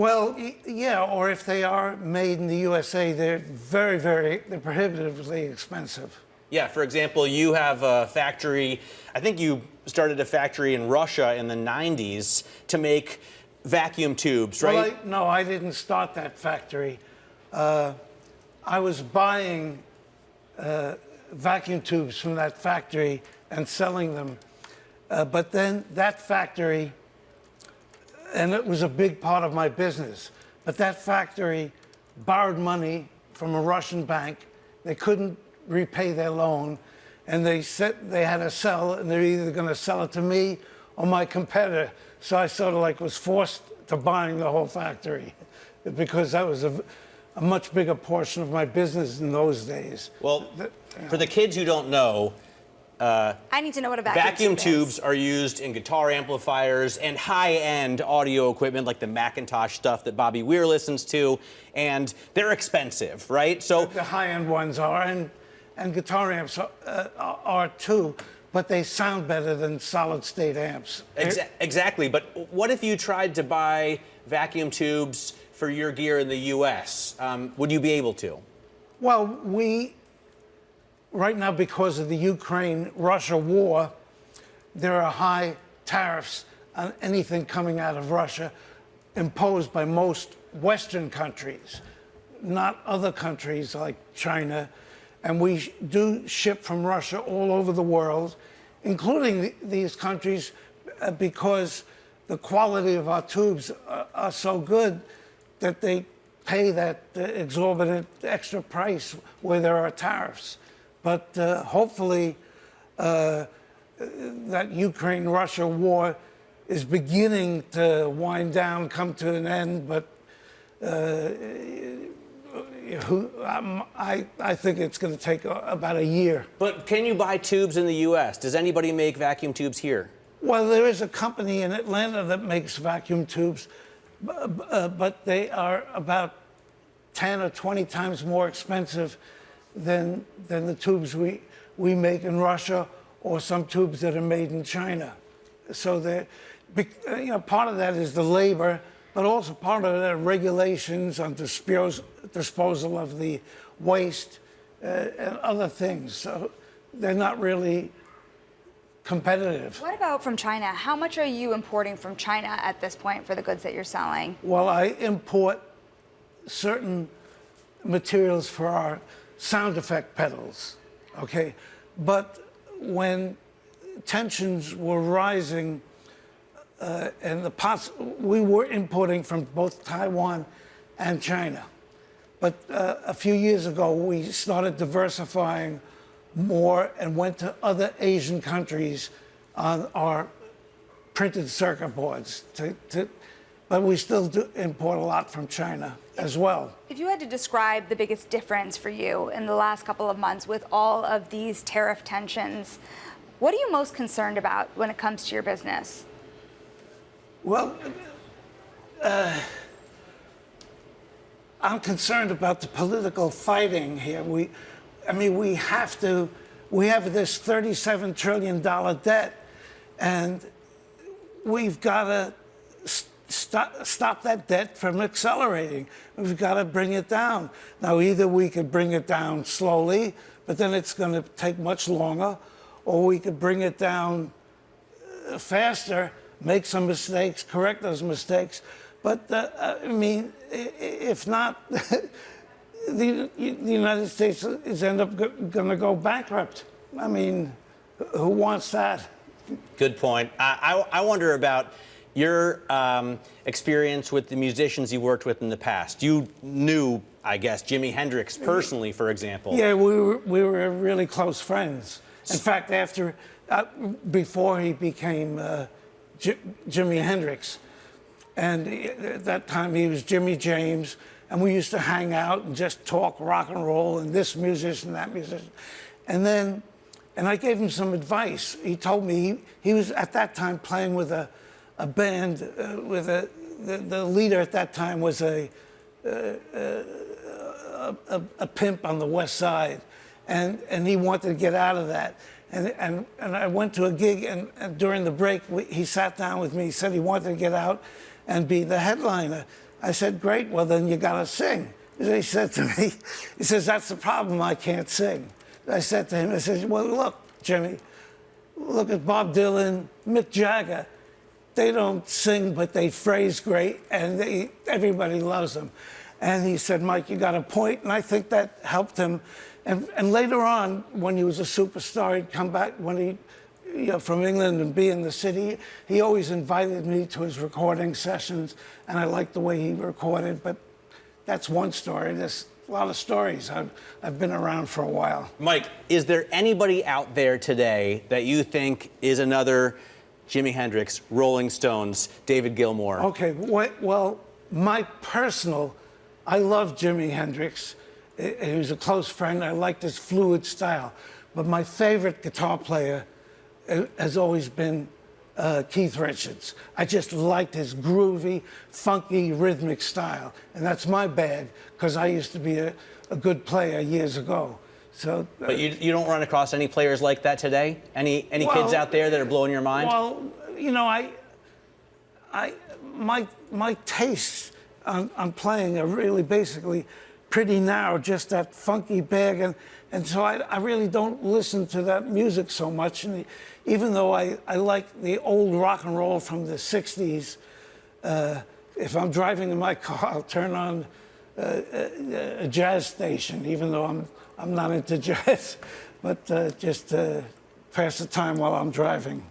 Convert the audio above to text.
Well, yeah, or if they are made in the USA, they're they're prohibitively expensive. Yeah, for example, you have a factory, I think you started a factory in Russia in the 90s to make vacuum tubes, right? Well, no, I didn't start that factory. I was buying vacuum tubes from that factory and selling them. But then that factory, and it was a big part of my business, but that factory borrowed money from a Russian bank. They couldn't repay their loan, and they said they had to sell, and they're either going to sell it to me or my competitor. So I sort of like was forced to buying the whole factory because that was a much bigger portion of my business in those days. Well, for the kids who don't know, I need to know what a vacuum tubes are used in guitar amplifiers and high-end audio equipment like the Macintosh stuff that Bobby Weir listens to, and they're expensive, right? So the high-end ones are, and guitar amps are too, but they sound better than solid-state amps. Exactly, but what if you tried to buy vacuum tubes for your gear in the U.S.? Would you be able to? Well, right now, because of the Ukraine-Russia war, there are high tariffs on anything coming out of Russia imposed by most Western countries, not other countries like China. And we do ship from Russia all over the world, including these countries, because the quality of our tubes are so good that they pay that exorbitant extra price where there are tariffs. But hopefully that Ukraine-Russia war is beginning to wind down, come to an end. But I think it's going to take about a year. But can you buy tubes in the U.S.? Does anybody make vacuum tubes here? Well, there is a company in Atlanta that makes vacuum tubes, but they are about 10 or 20 times more expensive than the tubes we make in Russia or some tubes that are made in China. So part of that is the labor, but also part of the regulations on disposal of the waste and other things. So they're not really competitive. What about from China? How much are you importing from China at this point for the goods that you're selling? Well, I import certain materials for our sound effect pedals, okay? But when tensions were rising and we were importing from both Taiwan and China. But a few years ago, we started diversifying more and went to other Asian countries on our printed circuit boards. But we still do import a lot from China as well. If you had to describe the biggest difference for you in the last couple of months with all of these tariff tensions, what are you most concerned about when it comes to your business? Well, I'm concerned about the political fighting here. We have this $37 trillion debt, and we've got to stop that debt from accelerating. We've got to bring it down. Now, either we could bring it down slowly, but then it's going to take much longer, or we could bring it down faster, make some mistakes, correct those mistakes. But, if not, the United States is going to go bankrupt. I mean, who wants that? Good point. I wonder about your experience with the musicians you worked with in the past. You knew, I guess, Jimi Hendrix personally, for example. Yeah, we were really close friends. In fact, before he became Jimi Hendrix, and at that time he was Jimmy James, and we used to hang out and just talk rock and roll and this musician, that musician. And I gave him some advice. He told me he was at that time playing with a band with the leader at that time was a pimp on the West Side, and he wanted to get out of that. And I went to a gig, and during the break, he sat down with me. He said he wanted to get out and be the headliner. I said, great, well, then you got to sing. He said to me, he says, that's the problem, I can't sing. I said to him, I said, well, look, Jimmy, look at Bob Dylan, Mick Jagger. They don't sing, but they phrase great, and everybody loves them. And he said, Mike, you got a point, and I think that helped him. And later on, when he was a superstar, he'd come back when he, from England and be in the city. He always invited me to his recording sessions, and I liked the way he recorded. But that's one story. There's a lot of stories. I've been around for a while. Mike, is there anybody out there today that you think is another Jimi Hendrix, Rolling Stones, David Gilmour? Okay, well, I love Jimi Hendrix. He was a close friend. I liked his fluid style. But my favorite guitar player has always been Keith Richards. I just liked his groovy, funky, rhythmic style. And that's my bad, because I used to be a good player years ago. So, but you don't run across any players like that today? Any kids out there that are blowing your mind? Well, my tastes on playing are really basically pretty narrow, just that funky bag, and so I really don't listen to that music so much. And even though I like the old rock and roll from the 60s, if I'm driving in my car, I'll turn on a jazz station, even though I'm not into jazz, but just to pass the time while I'm driving.